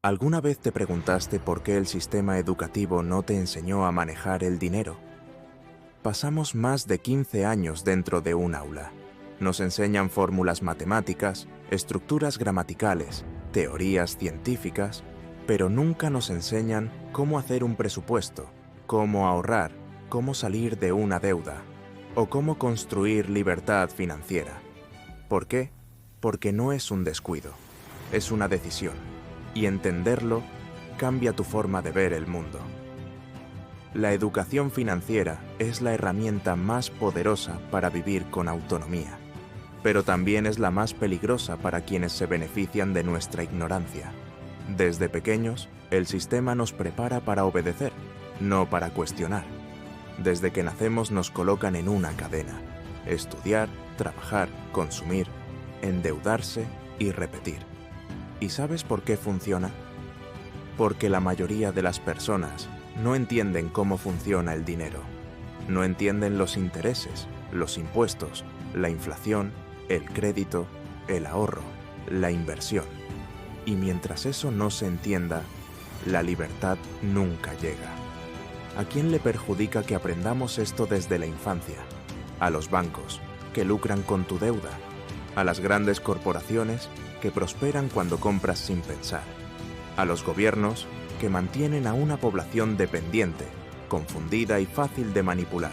¿Alguna vez te preguntaste por qué el sistema educativo no te enseñó a manejar el dinero? Pasamos más de 15 años dentro de un aula. Nos enseñan fórmulas matemáticas, estructuras gramaticales, teorías científicas, pero nunca nos enseñan cómo hacer un presupuesto, cómo ahorrar, cómo salir de una deuda o cómo construir libertad financiera. ¿Por qué? Porque no es un descuido, es una decisión. Y entenderlo cambia tu forma de ver el mundo. La educación financiera es la herramienta más poderosa para vivir con autonomía, pero también es la más peligrosa para quienes se benefician de nuestra ignorancia. Desde pequeños, el sistema nos prepara para obedecer, no para cuestionar. Desde que nacemos nos colocan en una cadena: estudiar, trabajar, consumir, endeudarse y repetir. ¿Y sabes por qué funciona? Porque la mayoría de las personas no entienden cómo funciona el dinero. No entienden los intereses, los impuestos, la inflación, el crédito, el ahorro, la inversión. Y mientras eso no se entienda, la libertad nunca llega. ¿A quién le perjudica que aprendamos esto desde la infancia? A los bancos, que lucran con tu deuda. A las grandes corporaciones, que prosperan cuando compras sin pensar. A los gobiernos, que mantienen a una población dependiente, confundida y fácil de manipular.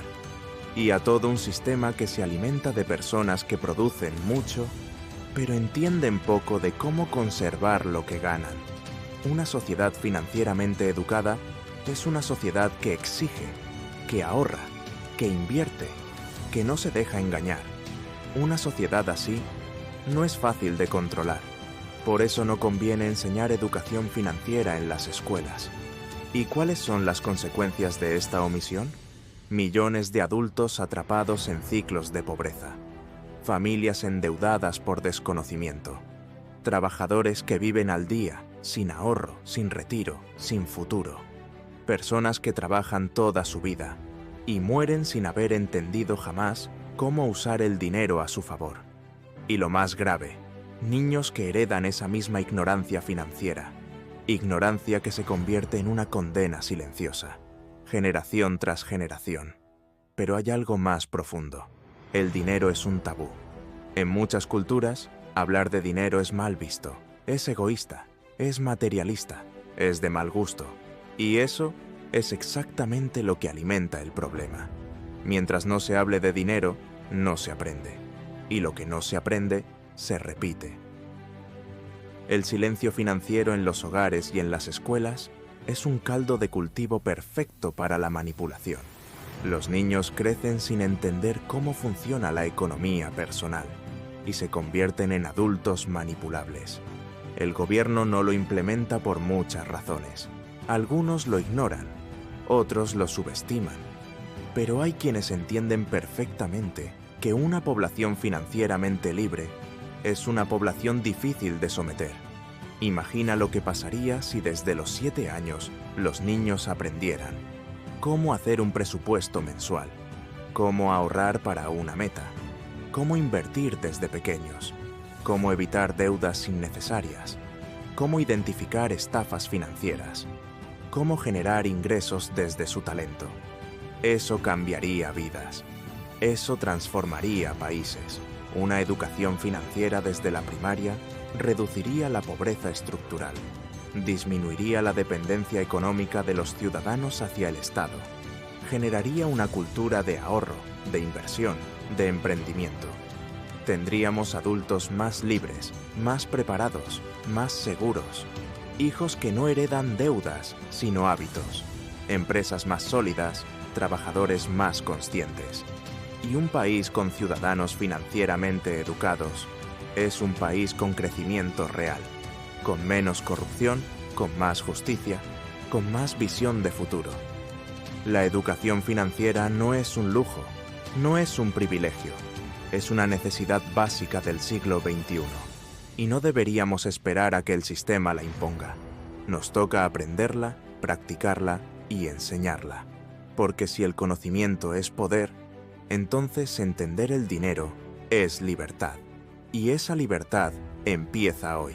Y a todo un sistema que se alimenta de personas que producen mucho, pero entienden poco de cómo conservar lo que ganan. Una sociedad financieramente educada es una sociedad que exige, que ahorra, que invierte, que no se deja engañar. Una sociedad así no es fácil de controlar. Por eso no conviene enseñar educación financiera en las escuelas. ¿Y cuáles son las consecuencias de esta omisión? Millones de adultos atrapados en ciclos de pobreza. Familias endeudadas por desconocimiento. Trabajadores que viven al día, sin ahorro, sin retiro, sin futuro. Personas que trabajan toda su vida y mueren sin haber entendido jamás cómo usar el dinero a su favor. Y lo más grave, niños que heredan esa misma ignorancia financiera. Ignorancia que se convierte en una condena silenciosa, generación tras generación. Pero hay algo más profundo. El dinero es un tabú. En muchas culturas, hablar de dinero es mal visto, es egoísta, es materialista, es de mal gusto. Y eso es exactamente lo que alimenta el problema. Mientras no se hable de dinero, no se aprende. Y lo que no se aprende, se repite. El silencio financiero en los hogares y en las escuelas es un caldo de cultivo perfecto para la manipulación. Los niños crecen sin entender cómo funciona la economía personal y se convierten en adultos manipulables. El gobierno no lo implementa por muchas razones. Algunos lo ignoran, otros lo subestiman. Pero hay quienes entienden perfectamente que una población financieramente libre es una población difícil de someter. Imagina lo que pasaría si desde los 7 años los niños aprendieran cómo hacer un presupuesto mensual, cómo ahorrar para una meta, cómo invertir desde pequeños, cómo evitar deudas innecesarias, cómo identificar estafas financieras, cómo generar ingresos desde su talento. Eso cambiaría vidas. Eso transformaría países. Una educación financiera desde la primaria reduciría la pobreza estructural, disminuiría la dependencia económica de los ciudadanos hacia el Estado, generaría una cultura de ahorro, de inversión, de emprendimiento. Tendríamos adultos más libres, más preparados, más seguros, hijos que no heredan deudas, sino hábitos, empresas más sólidas, trabajadores más conscientes. Y un país con ciudadanos financieramente educados es un país con crecimiento real, con menos corrupción, con más justicia, con más visión de futuro. La educación financiera no es un lujo, no es un privilegio, es una necesidad básica del siglo XXI. Y no deberíamos esperar a que el sistema la imponga. Nos toca aprenderla, practicarla y enseñarla. Porque si el conocimiento es poder, entonces entender el dinero es libertad. Y esa libertad empieza hoy.